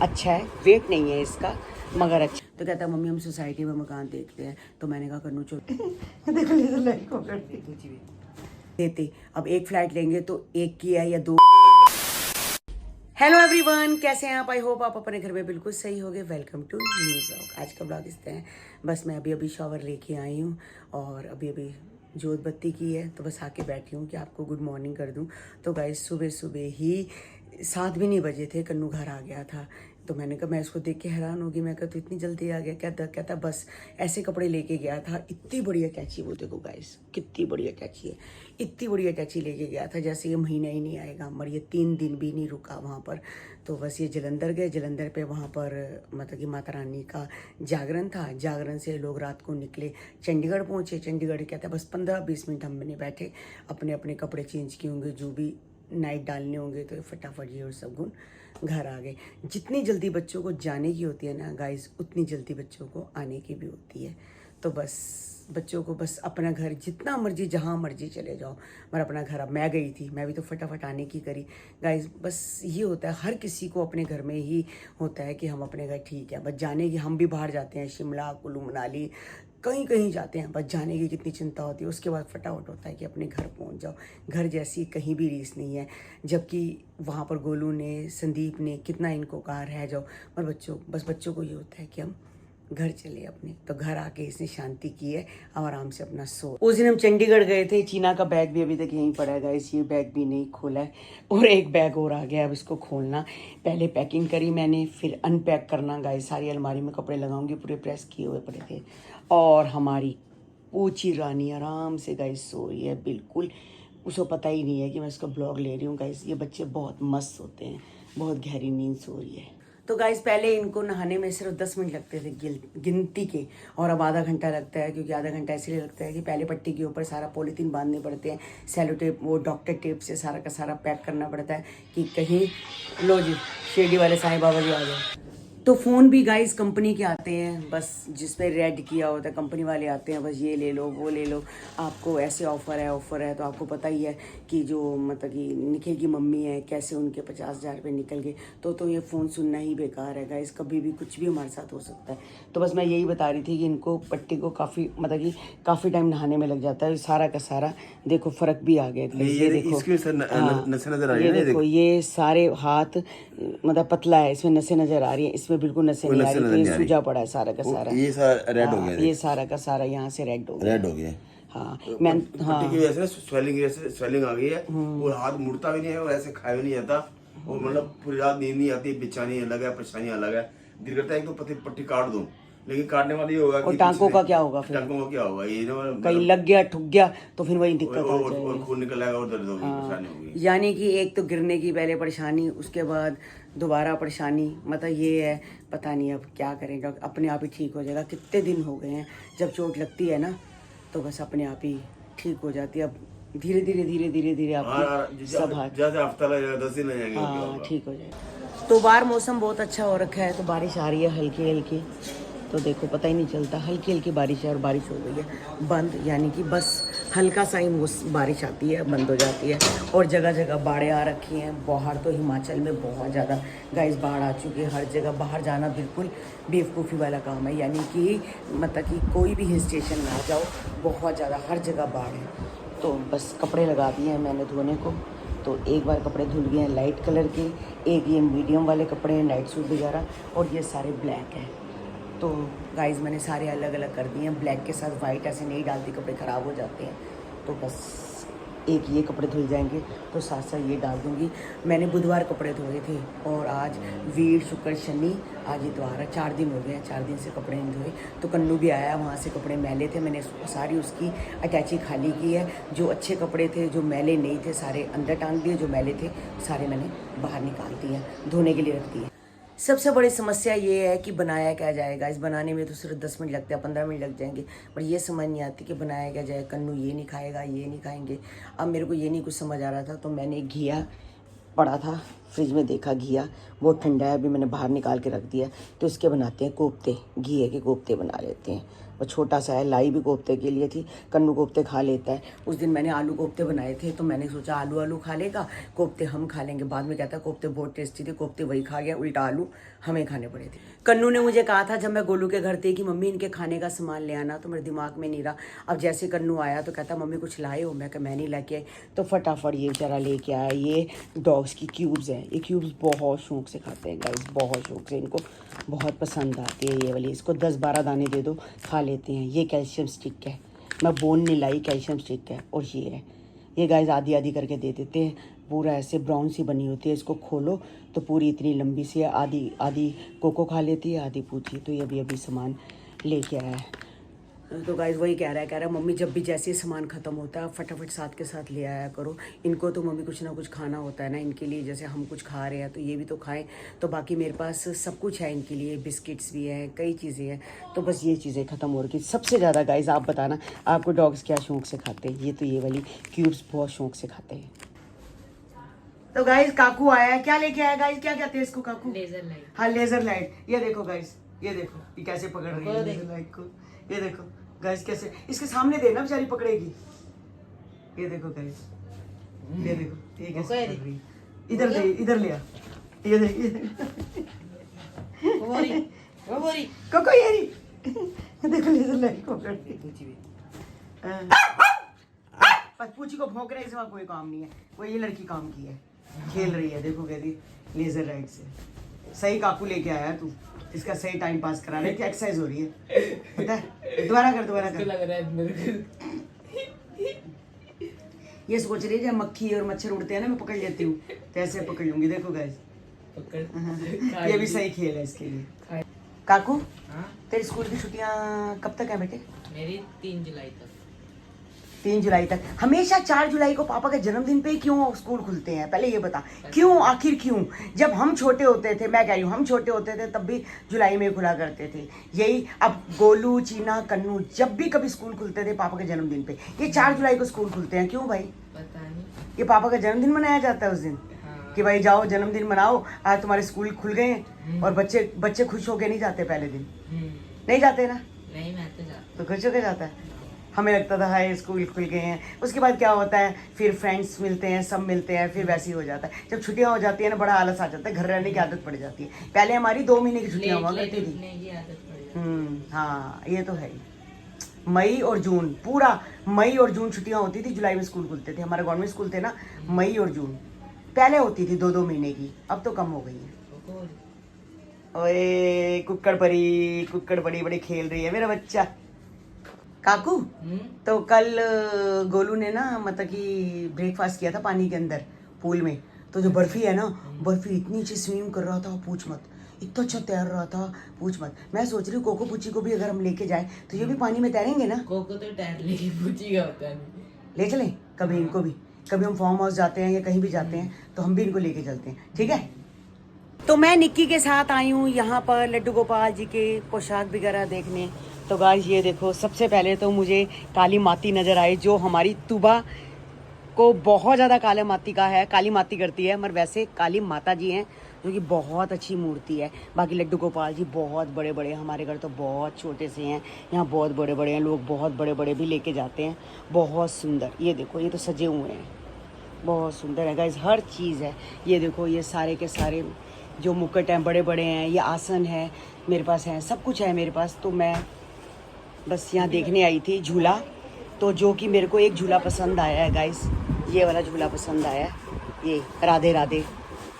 अच्छा है, वेट नहीं है इसका मगर अच्छा। तो कहता है मम्मी हम सोसाइटी में मकान देखते हैं। तो मैंने कहा कन्नू चलो देखो लेजर लाइट को देते, अब एक फ्लैट लेंगे तो एक की है या दो। हेलो एवरीवन, कैसे हैं आप? आई होप आप अपने घर में बिल्कुल सही होगे। Welcome to new blog. आज का ब्लॉग इस तरह है, बस मैं अभी शावर लेके आई हूँ और अभी जोत बत्ती की है तो बस आके बैठी हूँ कि आपको गुड मॉर्निंग कर दूँ। तो गाइस सुबह ही 7 भी नहीं बजे थे, कन्नू घर आ गया था। तो मैंने कहा, मैं इसको देख के हैरान होगी, मैं कहा तो इतनी जल्दी आ गया? कहता बस ऐसे कपड़े लेके गया था। इतनी बढ़िया कैची, वो देखो गाइस कितनी बढ़िया कैची है, इतनी बढ़िया कैची लेके गया था जैसे ये महीना ही नहीं आएगा। मगर ये 3 दिन भी नहीं रुका वहाँ पर। तो बस ये जलंधर गए, जलंधर पे वहाँ पर मतलब कि माता रानी का जागरण था। जागरण से लोग रात को निकले, चंडीगढ़ पहुँचे। चंडीगढ़ कहता है बस 15-20 मिनट हम नहीं बैठे, अपने अपने कपड़े चेंज किए होंगे, जो भी नाइट डालने होंगे, तो फटाफट ये और सब गुण घर आ गए। जितनी जल्दी बच्चों को जाने की होती है ना गाइस, उतनी जल्दी बच्चों को आने की भी होती है। तो बस बच्चों को बस अपना घर जितना मर्जी जहाँ मर्जी चले जाओ, मगर अपना घर। अब मैं गई थी, मैं भी तो फटाफट आने की करी गाइस। बस ये होता है, हर किसी को अपने घर में ही होता है कि हम अपने घर ठीक है। बस जाने की, हम भी बाहर जाते हैं, शिमला कुल्लू मनाली कहीं कहीं जाते हैं, बस जाने की कितनी चिंता होती है। उसके बाद फटाफट होता है कि अपने घर पहुंच जाओ। घर जैसी कहीं भी रीस नहीं है। जबकि वहाँ पर गोलू ने, संदीप ने कितना इनको कहा रह जाओ, पर बच्चों को ये होता है कि हम घर चले अपने। तो घर आके इसने शांति की है, अब आराम से अपना सो। उस दिन हम चंडीगढ़ गए थे, चीना का बैग भी अभी तक यहीं पड़ा है गाइस, ये बैग भी नहीं खोला है और एक बैग और आ गया, अब इसको खोलना। पहले पैकिंग करी मैंने, फिर अनपैक करना गाइस। सारी अलमारी में कपड़े लगाऊंगी, पूरे प्रेस किए हुए पड़े थे। और हमारी पूची रानी आराम से गाइस सो रही है बिल्कुल, उसको पता ही नहीं है कि मैं इसका ब्लॉग ले रही हूँ गाइस। ये बच्चे बहुत मस्त होते हैं, बहुत गहरी नींद सो रही है। तो गाइस पहले इनको नहाने में सिर्फ 10 मिनट लगते थे गिनती के, और अब आधा घंटा लगता है। क्योंकि आधा घंटा इसलिए लगता है कि पहले पट्टी के ऊपर सारा पॉलीथीन बांधने पड़ते हैं, सेलो टेप, वो डॉक्टर टेप से सारा का सारा पैक करना पड़ता है कि कहीं। लो जी, शिरडी वाले साईं बाबा जी आ गए। तो फ़ोन भी गाइस कंपनी के आते हैं, बस जिस पे रेड किया होता है कंपनी वाले आते हैं, बस ये ले लो वो ले लो, आपको ऐसे ऑफ़र है। तो आपको पता ही है कि जो मतलब कि निखिल की मम्मी है, कैसे उनके 50,000 रुपये निकल गए। तो ये फ़ोन सुनना ही बेकार है गाइस, कभी भी कुछ भी हमारे साथ हो सकता है। तो बस मैं यही बता रही थी कि इनको पट्टी को काफ़ी मतलब कि काफ़ी टाइम नहाने में लग जाता है। सारा का सारा देखो फ़र्क भी आ गया। ये देखो, ये देखो, ये सारे हाथ मतलब पतला है, इसमें नसें नज़र आ रही हैं, इसमें बिल्कुल नसें नहीं आ रही। ये सूजा पड़ा है सारा का सारा, ये सारा रेड हो गया, ये सारा का सारा यहाँ से रेड हो गया। हाँ मैं पट्टी की वजह से स्वेलिंग आ गई है और हाथ मुड़ता भी नहीं है और ऐसे खाया भी नहीं जाता। और मतलब पूरी रात नींद नहीं आती, बिछानी अलग है, परेशानी अलग है। दिल करता है एक तो पट्टी काट दूं, लेकिन काटने वाला ये होगा और टांकों का क्या होगा? फिर टांकों का क्या होगा? ये कहीं लग गया, ठुक गया तो फिर वही दिक्कत आ और जाएगी, खून निकल आएगा और दर्द होगी, परेशानी होगी। यानी कि एक तो गिरने की पहले परेशानी, उसके बाद दोबारा परेशानी। मतलब ये है, पता नहीं अब क्या करेंगे, अपने आप ही ठीक हो जाएगा। कितने दिन हो गए हैं, जब चोट लगती है ना तो बस अपने आप ही ठीक हो जाती है। अब धीरे धीरे आपकी सब हफ्ता लगेगा, 10 दिन लगेंगे, हाँ ठीक हो जाएगा। तो बाहर मौसम बहुत अच्छा हो रखा है, तो बारिश आ रही है हल्की हल्की। तो देखो पता ही नहीं चलता, हल्की हल्की बारिश है और बारिश हो गई है बंद। यानी कि बस हल्का सा ही बारिश आती है, बंद हो जाती है। और जगह जगह बाढ़ें आ रखी हैं। बाहर तो हिमाचल में बहुत ज़्यादा गाइस बाढ़ आ चुकी है। हर जगह बाहर जाना बिल्कुल बेवकूफ़ी वाला काम है। यानी कि मतलब कि कोई भी हिल स्टेशन ना जाओ, बहुत ज़्यादा हर जगह बाढ़ है। तो बस कपड़े लगा दिए हैं मैंने धोने को। तो एक बार कपड़े धुल गए हैं लाइट कलर के, एक ये मीडियम वाले कपड़े हैं, नाइट सूट वगैरह, और ये सारे ब्लैक हैं। तो गाइस मैंने सारे अलग अलग कर दिए हैं। ब्लैक के साथ वाइट ऐसे नहीं डालती, कपड़े ख़राब हो जाते हैं। तो बस एक ये कपड़े धुल जाएंगे तो साथ साथ ये डाल दूँगी। मैंने बुधवार कपड़े धोए थे और आज वीर शुक्र शनि, आज इतवार है, 4 दिन हो गए हैं, 4 दिन से कपड़े नहीं धोए। तो कन्नू भी आया, वहाँ से कपड़े मैले थे, मैंने सारी उसकी अटैची खाली की है। जो अच्छे कपड़े थे, जो मैले नहीं थे, सारे अंदर टांग दिए, जो मैले थे सारे मैंने बाहर निकाल दिए, धोने के लिए रख दिए। सबसे बड़ी समस्या ये है कि बनाया क्या जाएगा। इस बनाने में तो सिर्फ 10 मिनट लगते हैं, 15 मिनट लग जाएंगे, पर ये समझ नहीं आती कि बनाया क्या जाए। कन्नू ये नहीं खाएगा, ये नहीं खाएंगे। अब मेरे को ये नहीं कुछ समझ आ रहा था, तो मैंने घिया पड़ा था फ्रिज में, देखा घिया बहुत ठंडा है, अभी मैंने बाहर निकाल के रख दिया। तो इसके बनाते हैं कोफ्ते, घिए के कोफ्ते बना लेते हैं। और छोटा सा है, लाई भी कोफ्ते के लिए थी। कन्नू कोफ्ते खा लेता है। उस दिन मैंने आलू कोफ्ते बनाए थे तो मैंने सोचा आलू खा लेगा, कोफ्ते हम खा लेंगे। बाद में कहता कोफ्ते बहुत टेस्टी थे, कोफ्ते वही खा गया, उल्टा आलू हमें खाने पड़े थे। कन्नू ने मुझे कहा था जब मैं गोलू के घर थी कि मम्मी इनके खाने का सामान ले आना, तो मेरे दिमाग में नहीं रहा। अब जैसे कन्नू आया तो कहता मम्मी कुछ लाए हो, मैं कहा मैं नहीं लेके आई। तो फटाफट ये बेचारा लेके आया। ये डॉग्स की क्यूब्स हैं, ये क्यूब्स बहुत शौक से खाते हैं गाइस, बहुत शौक से, इनको बहुत पसंद आती है ये वाली। इसको 10-12 दाने दे दो खा लेते हैं। ये कैल्शियम स्टिक है, मैं बोन नहीं लाई, कैल्शियम स्टिक है। और ये है, ये गाइस आधी आधी करके दे देते हैं। पूरा ऐसे ब्राउन सी बनी होती है, इसको खोलो तो पूरी इतनी लंबी सी है। आधी आधी कोको खा लेती है, आधी पूछी। तो ये अभी सामान लेके आया है। तो गाइस वही कह रहा है मम्मी जब भी जैसे ही सामान ख़त्म होता है फटाफट साथ के साथ ले आया करो। इनको तो मम्मी कुछ ना कुछ खाना होता है ना इनके लिए, जैसे हम कुछ खा रहे हैं तो ये भी तो खाएं। तो बाकी मेरे पास सब कुछ है इनके लिए, बिस्किट्स भी हैं, कई चीज़ें हैं। तो बस ये चीज़ें ख़त्म हो रही थी। सबसे ज़्यादा गाइस आप बताना आपको डॉग्स क्या शौक से खाते हैं? ये तो ये वाली क्यूब्स बहुत शौक से खाते हैं। तो गाइस काकू आया है, क्या लेके आया गाइस? क्या कहते हैं इसको काकू? Laser light. हाँ लेजर लाइट। ये देखो गाइस, ये देखो ये कैसे पकड़ रही है लेजर लाइट को। ये देखो गाइस कैसे, इसके सामने देना बेचारी पकड़ेगी। ये देखो गाइस, ये देखो ये कैसे पकड़ रही है। इधर ले आ। ये देख कोको ये देखो लेजर लाइट को पकड़ रही है। बस पूछी को भौंक रहे, इसमें कोई काम नहीं है, वो ये लड़की काम की है, खेल रही है। देखो कहती लेजर लाइट से। सही काकू लेके आया तू, इसका सही टाइम पास करा रहे, एक्सरसाइज हो रही है पता है। दोबारा कर लग रहा है मेरे को। ये सोच रही है जब मक्खी और मच्छर उड़ते हैं ना मैं पकड़ लेती हूँ, तो ऐसे पकड़ लूंगी। देखो गाइस ये भी सही खेल है इसके लिए। काकू तेरी स्कूल की छुट्टियां कब तक है बेटे? मेरी 3 जुलाई तक। 3 जुलाई तक। हमेशा 4 जुलाई को पापा के जन्मदिन पे ही क्यों स्कूल खुलते हैं? पहले ये बता क्यों, आखिर क्यों? जब हम छोटे होते थे, मैं कह रही हूँ हम छोटे होते थे तब भी जुलाई में खुला करते थे यही। अब गोलू चीना कन्नू जब भी कभी स्कूल खुलते थे पापा के जन्मदिन पे, ये 4 जुलाई को स्कूल खुलते हैं क्यों भाई? पता नहीं, ये पापा का जन्मदिन मनाया जाता है उस दिन। हाँ। कि भाई जाओ जन्मदिन मनाओ, आज तुम्हारे स्कूल खुल गए हैं। और बच्चे खुश होके नहीं जाते पहले दिन? नहीं जाते ना? नहीं मैं तो जाता। तो खुश होके जाता है। हमें लगता था हाय स्कूल खुल गए हैं। उसके बाद क्या होता है, फिर फ्रेंड्स मिलते हैं, सब मिलते हैं, फिर वैसे ही हो जाता है। जब छुट्टियां हो जाती है ना बड़ा आलस आ जाता है, घर रहने की आदत पड़ जाती है। पहले हमारी 2 महीने की छुट्टियां हुआ करती थी। हाँ ये तो है ही। मई और जून, पूरा मई और जून छुट्टियां होती थी, जुलाई में स्कूल खुलते थे। हमारे गवर्नमेंट स्कूल थे ना, मई और जून पहले होती थी 2-2 महीने की, अब तो कम हो गई है। ओए कुक्कड़ बड़ी बड़ी खेल रही है मेरा बच्चा। काकू तो कल गोलू ने ना मतलब कि ब्रेकफास्ट किया था पानी के अंदर पूल में। तो जो बर्फी है ना, बर्फी इतनी अच्छी स्विम कर रहा था पूछ मत, इतना अच्छा तैर रहा था पूछ मत। मैं सोच रही हूँ कोको पूची को भी अगर हम लेके जाए तो ये भी पानी में तैरेंगे ना? कोको तो तैर लेगी, पूची का होता नहीं। ले चलें कभी इनको भी, कभी हम फार्म हाउस जाते हैं या कहीं भी जाते हैं तो हम भी इनको लेके चलते हैं, ठीक है? तो मैं निक्की के साथ आई हूँ यहाँ पर लड्डू गोपाल जी के पोशाक वगैरह देखने। तो गाइस ये देखो, सबसे पहले तो मुझे काली माती नज़र आई, जो हमारी तुबा को बहुत ज़्यादा काली माती का है, काली माती करती है। मगर वैसे काली माता जी हैं जो कि बहुत अच्छी मूर्ति है। बाकी लड्डू गोपाल जी बहुत बड़े बड़े, हमारे घर तो बहुत छोटे से हैं, यहाँ बहुत बड़े बड़े हैं। लोग बहुत बड़े बड़े भी लेके जाते हैं, बहुत सुंदर। ये देखो ये तो सजे हुए हैं, बहुत सुंदर है गाइस, हर चीज़ है। ये देखो ये सारे के सारे जो मुकुट हैं बड़े बड़े हैं, ये आसन है मेरे पास, है सब कुछ है मेरे पास। तो मैं बस यहाँ देखने आई थी झूला, तो जो कि मेरे को एक झूला पसंद आया है गाइस, ये वाला झूला पसंद आया है, ये राधे राधे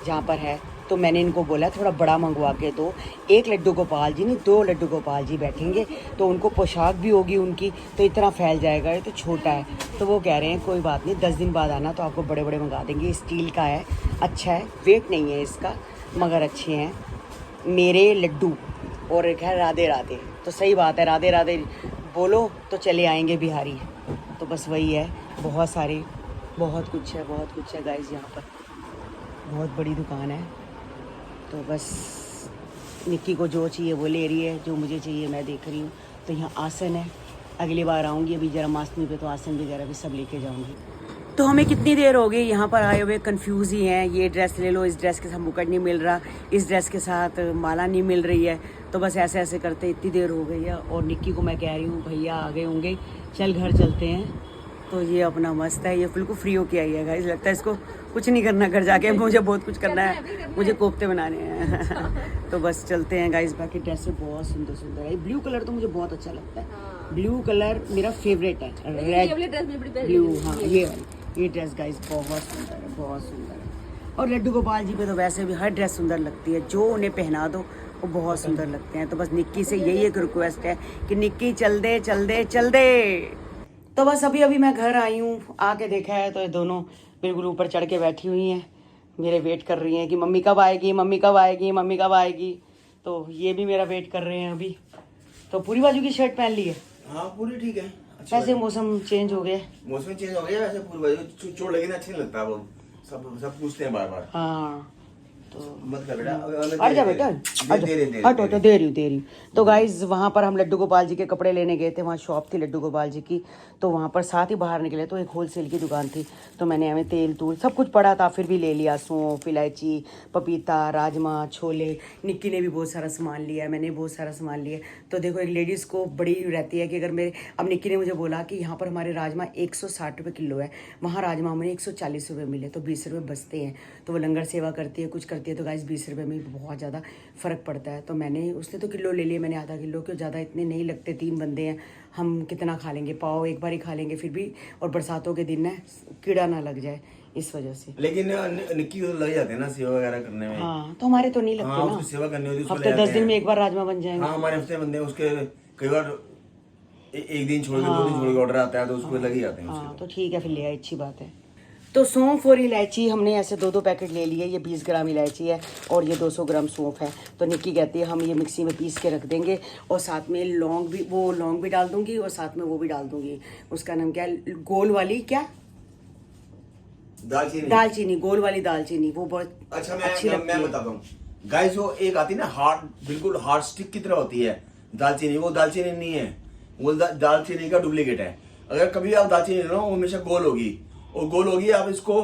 जहाँ पर है। तो मैंने इनको बोला थोड़ा बड़ा मंगवा के दो। एक लड्डू गोपाल जी नहीं, 2 लड्डू गोपाल जी बैठेंगे तो उनको पोशाक भी होगी उनकी, तो इतना फैल जाएगा, ये तो छोटा है। तो वो कह रहे हैं कोई बात नहीं, 10 दिन बाद आना तो आपको बड़े बड़े मंगा देंगे। स्टील का है, अच्छा है, वेट नहीं है इसका, मगर अच्छे हैं मेरे लड्डू। और एक है राधे राधे, तो सही बात है, राधे राधे बोलो तो चले आएंगे बिहारी। तो बस वही है, बहुत सारे बहुत कुछ है गाइस यहाँ पर, बहुत बड़ी दुकान है। तो बस निक्की को जो चाहिए वो ले रही है, जो मुझे चाहिए मैं देख रही हूँ। तो यहाँ आसन है, अगली बार आऊँगी अभी जन्माष्टमी पे तो आसन वगैरह भी सब लेके जाऊँगी। तो हमें कितनी देर हो गई यहाँ पर आए हुए, कंफ्यूज ही हैं। ये ड्रेस ले लो, इस ड्रेस के साथ मुकुट नहीं मिल रहा, इस ड्रेस के साथ माला नहीं मिल रही है। तो बस ऐसे ऐसे करते इतनी देर हो गई है। और निक्की को मैं कह रही हूँ भैया आ गए होंगे, चल घर चलते हैं। तो ये अपना मस्त है, ये बिल्कुल फ्री होके आई है गाइस। लगता है इसको कुछ नहीं करना घर जाके, मुझे बहुत कुछ करना है, मुझे कोफ्ते बनाने हैं। तो बस चलते हैं गाइस। बाकी ड्रेसेस बहुत सुंदर सुंदर है। ब्लू कलर तो मुझे बहुत अच्छा लगता है, ब्लू कलर मेरा फेवरेट है। रेड ब्लू, हाँ ये ड्रेस गाइस बहुत सुंदर है, बहुत सुंदर है। और लड्डू गोपाल जी पे तो वैसे भी हर ड्रेस सुंदर लगती है, जो उन्हें पहना दो वो बहुत सुंदर लगते हैं। तो बस निक्की से यही एक रिक्वेस्ट है कि निक्की चल दे चल दे चल दे। तो बस अभी अभी मैं घर आई हूँ, आके देखा है तो ये दोनों बिल्कुल ऊपर चढ़ के बैठी हुई हैं, मेरे वेट कर रही हैं कि मम्मी कब आएगी, मम्मी कब आएगी, मम्मी कब आएगी। तो ये भी मेरा वेट कर रहे हैं अभी। तो पूरी बाजू की शर्ट पहन ली है? हाँ पूरी ठीक है। ऐसे मौसम चेंज हो गया, मौसम चेंज हो गया, वैसे पूरी बाजू चोट लगी ना अच्छी नहीं लगता। वो सब पूछते हैं बार बार। हाँ तो मत कर बेटा, हट जा बेटा, हटो दे रही हूँ। तो गाइज वहाँ पर हम लड्डू गोपाल जी के कपड़े लेने गए थे, वहाँ शॉप थी लड्डू गोपाल जी की। तो वहाँ पर साथ ही बाहर निकले तो एक होलसेल की दुकान थी। तो मैंने हमें तेल तूल सब कुछ पड़ा था, फिर भी ले लिया। सौंफ, इलायची, पपीता, राजमा, छोले। निक्की ने भी बहुत सारा सामान लिया, मैंने बहुत सारा सामान लिया। तो देखो एक लेडीज़ को बड़ी रहती है कि अगर मेरे, अब निक्की ने मुझे बोला कि यहाँ पर हमारे राजमा 160 रुपये किलो है, वहाँ राजमा हमें 140 रुपये मिले, तो 20 रुपये बचते हैं। तो वो लंगर सेवा करती है, कुछ करती है, तो गाइस 20 रुपये में बहुत ज़्यादा फ़र्क पड़ता है। तो मैंने, उसने तो किलो ले लिया, मैंने आधा किलो, क्यों ज़्यादा इतने नहीं लगते, 3 बंदे हैं, हम कितना खा लेंगे, पाव एक बार ही खा लेंगे फिर भी। और बरसातों के दिन है, कीड़ा ना लग जाए इस वजह से। लेकिन निक्की को लग जाते हैं ना सेवा वगैरह करने में। हाँ तो हमारे तो नहीं लगते हाँ, ना, उसकी सेवा करनी होती है, हफ्ते 10 दिन में एक बार राजमा बन जाएंगे। हाँ हमारे हफ्ते बनते हैं, उसके कई बार एक दिन छोड़ के 2 दिन छोड़ के ऑर्डर आता है, तो उसको लग ही जाते हैं। हाँ तो ठीक है, फिर ले आए, अच्छी बात है। तो सौंफ और इलायची हमने ऐसे 2-2 पैकेट ले लिए। ये 20 ग्राम इलायची है और ये 200 ग्राम सौंफ है। तो निक्की कहती है हम ये मिक्सी में पीस के रख देंगे, और साथ में लौंग भी, वो लौंग भी डाल दूंगी और साथ में वो भी डाल दूंगी, उसका नाम क्या है, गोल वाली, क्या दालचीनी, गोल वाली दालचीनी, वो बहुत अच्छा अच्छी लगती है। मैं बताता हूँ गाइस, वो एक आती है ना हार्ड, बिल्कुल हार्ड स्टिक की तरह होती है दालचीनी, वो दालचीनी नहीं है, वो दालचीनी का डुप्लीकेट है। अगर कभी आप दालचीनी लो, वो हमेशा गोल होगी, और गोल होगी, आप इसको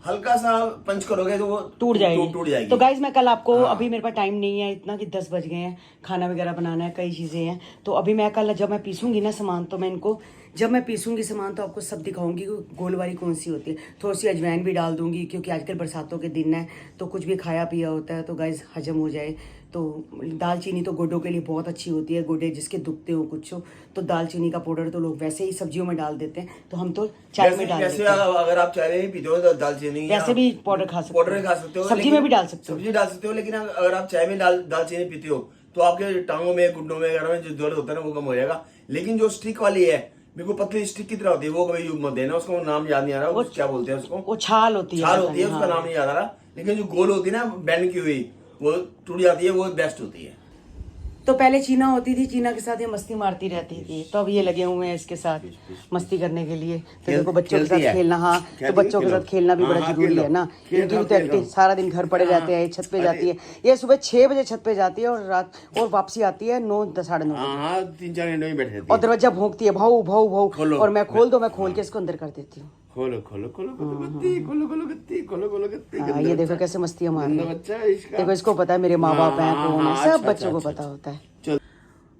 हल्का सा पंच करोगे तो वो टूट जाएगी। तो गाइज मैं कल आपको, अभी मेरे पास टाइम नहीं है इतना कि 10 बज गए हैं, खाना वगैरह बनाना है, कई चीज़ें हैं। तो अभी मैं कल जब मैं पीसूंगी ना सामान, तो मैं इनको, जब मैं पीसूंगी सामान तो आपको सब दिखाऊंगी कि गोल वाली कौन सी होती है। थोड़ी सी अजवाइन भी डाल दूंगी, क्योंकि आजकल बरसातों के दिन है, तो कुछ भी खाया पिया होता है तो गाइज हजम हो जाए। तो दालचीनी तो गोडों के लिए बहुत अच्छी होती है, गोडे जिसके दुखते हो कुछ हो, तो दालचीनी का पाउडर तो लोग वैसे ही सब्जियों में डाल देते हैं, तो हम तो चाय में डाल देते हैं। अगर आप चाय में पीते हो तो दालचीनी वैसे भी पाउडर खा सकते हो, सब्जी में भी डाल सकते हो। लेकिन अगर आप चाय में दालचीनी पीते हो तो आपके टांगों में, घुटनों में वगैरह में जो दर्द होता है ना, वो कम हो जाएगा। लेकिन जो स्टिक वाली है, बिल्कुल पतली स्टिक की तरह होती है, वो कभी यूज मत देना। उसका नाम याद नहीं आ रहा, वो क्या बोलते हैं उसको, वो छाल होती है, उसका नाम नहीं याद आ रहा। लेकिन जो गोल होती है ना, बैंड की हुई, वो टूट जाती है, वो बेस्ट होती है। तो पहले चीना होती थी, चीना के साथ ये मस्ती मारती रहती थी, तो अब ये लगे हुए हैं इसके साथ मस्ती करने के लिए। तो देखो बच्चों के साथ खेलना, हाँ तो बच्चों के साथ खेलना भी बड़ा जरूरी है ना। इनकी भी तो एक्टिव, सारा दिन घर पड़े रहते हैं, छत पे जाती है, ये सुबह 6 बजे छत पे जाती है और रात, और वापसी आती है 9, 10, 9:30। 3-4 घंटे में बैठ और दरवाजा भोंकती है, भाऊ भाऊ भाऊ, और मैं खोल दो, मैं खोल के इसको अंदर कर देती हूँ। खोलो गत्ती। ये देखो कैसे मस्ती हमारी, बच्चा इसका, देखो इसको पता है मेरे माँ बाप हैं कौन है, सब बच्चों को पता होता है।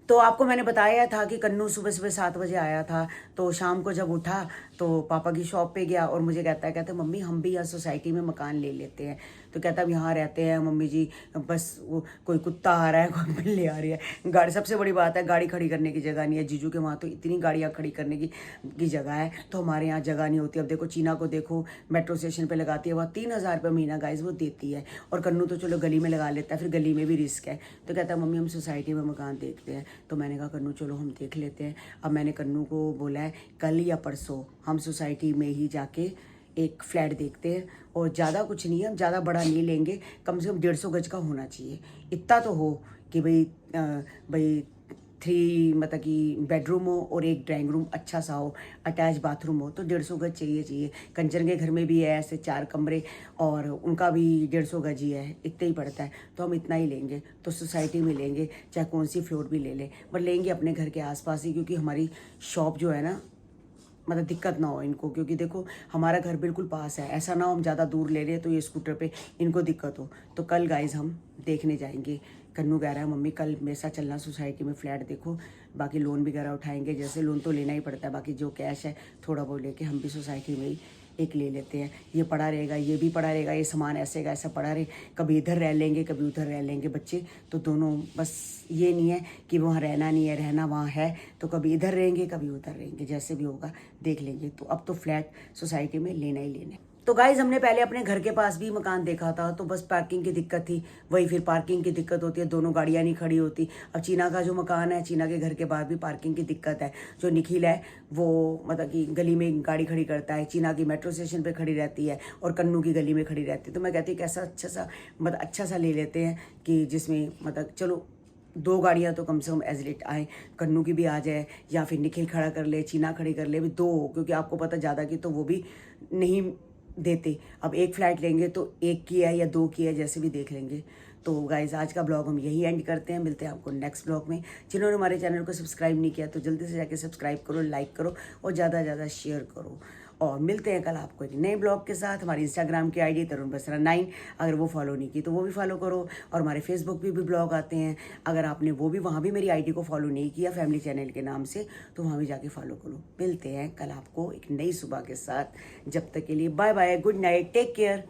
तो आपको मैंने बताया था कि कन्नू सुबह 7 बजे आया था। तो शाम को जब उठा तो पापा की शॉप पे गया और मुझे कहता मम्मी हम भी यहाँ सोसाइटी में मकान ले लेते हैं। तो कहता अब यहाँ रहते हैं मम्मी जी, बस वो कोई कुत्ता आ रहा है, कोई बिल्ली आ रही है, गाड़ी, सबसे बड़ी बात है गाड़ी खड़ी करने की जगह नहीं है। जीजू के वहाँ तो इतनी गाड़ियाँ खड़ी करने की जगह है, तो हमारे यहाँ जगह नहीं होती। अब देखो चीना को देखो, मेट्रो स्टेशन पर लगाती है, वहाँ 3000 रुपये महीना गाइस वो देती है, और कन्नू तो चलो गली में लगा लेता है, फिर गली में भी रिस्क है। तो कहता है मम्मी हम सोसाइटी में मकान देखते हैं। तो मैंने कहा कन्नू चलो हम देख लेते हैं। अब मैंने कन्नू को बोला है कल या परसों हम सोसाइटी में ही जाके एक फ्लैट देखते हैं, और ज़्यादा कुछ नहीं है, हम ज़्यादा बड़ा नहीं लेंगे, कम से कम 150 गज का होना चाहिए। इतना तो हो कि भाई 3 मतलब कि बेडरूम हो और एक ड्राइंग रूम अच्छा सा हो, अटैच बाथरूम हो, तो 150 गज चाहिए। कंचन के घर में भी है ऐसे 4 कमरे, और उनका भी 150 गज ही है, इतना ही पड़ता है। तो हम इतना ही लेंगे, तो सोसाइटी में लेंगे, चाहे कौन सी फ्लोर भी ले लें, पर लेंगे अपने घर के आसपास ही, क्योंकि हमारी शॉप जो है ना मतलब दिक्कत ना हो इनको, क्योंकि देखो हमारा घर बिल्कुल पास है, ऐसा ना हो हम ज़्यादा दूर ले रहे हैं तो ये स्कूटर पे इनको दिक्कत हो। तो कल गाइज हम देखने जाएंगे। कन्नू कह रहा है मम्मी कल मेरे साथ चलना सोसाइटी में, फ्लैट देखो, बाकी लोन वगैरह उठाएंगे, जैसे लोन तो लेना ही पड़ता है, बाकी जो कैश है थोड़ा बहुत लेके हम भी सोसाइटी में ही एक ले लेते हैं। ये पड़ा रहेगा, ये भी पड़ा रहेगा, ये सामान ऐसे का ऐसा पड़ा रहे, कभी इधर रह लेंगे कभी उधर रह लेंगे बच्चे, तो दोनों, बस ये नहीं है कि वहाँ रहना नहीं है, रहना वहाँ है, तो कभी इधर रहेंगे कभी उधर रहेंगे, जैसे भी होगा देख लेंगे। तो अब तो फ्लैट सोसाइटी में लेना ही लेना है। तो गाइज हमने पहले अपने घर के पास भी मकान देखा था, तो बस पार्किंग की दिक्कत थी, वही फिर पार्किंग की दिक्कत होती है, दोनों गाड़ियाँ नहीं खड़ी होती। अब चीना का जो मकान है, चीना के घर के बाहर भी पार्किंग की दिक्कत है। जो निखिल है वो मतलब कि गली में गाड़ी खड़ी करता है, चीना की मेट्रो स्टेशन पे खड़ी रहती है और कन्नू की गली में खड़ी रहती है। तो मैं कहती हूँ कैसा अच्छा सा ले लेते हैं कि जिसमें मतलब चलो 2 गाड़ियाँ तो कम से कम एजलिट आए, कन्नू की भी आ जाए या फिर निखिल खड़ा कर ले, चीना खड़ी कर ले, भी 2 हो, क्योंकि आपको पता ज़्यादा की तो वो भी नहीं देते। अब एक फ्लैट लेंगे तो 1 की है या 2 की है, जैसे भी देख लेंगे। तो गाइज आज का ब्लॉग हम यही एंड करते हैं, मिलते हैं आपको नेक्स्ट ब्लॉग में। जिन्होंने हमारे चैनल को सब्सक्राइब नहीं किया तो जल्दी से जाके सब्सक्राइब करो, लाइक करो और ज़्यादा से ज़्यादा शेयर करो। और मिलते हैं कल आपको एक नए ब्लॉग के साथ। हमारी इंस्टाग्राम की आईडी तरुण बसरा 9, अगर वो फॉलो नहीं की तो वो भी फॉलो करो। और हमारे फेसबुक पे भी ब्लॉग आते हैं, अगर आपने वो भी वहाँ भी मेरी आईडी को फॉलो नहीं किया फैमिली चैनल के नाम से, तो वहाँ भी जाके फॉलो करो। मिलते हैं कल आपको एक नई सुबह के साथ, जब तक के लिए bye bye, good night, take care.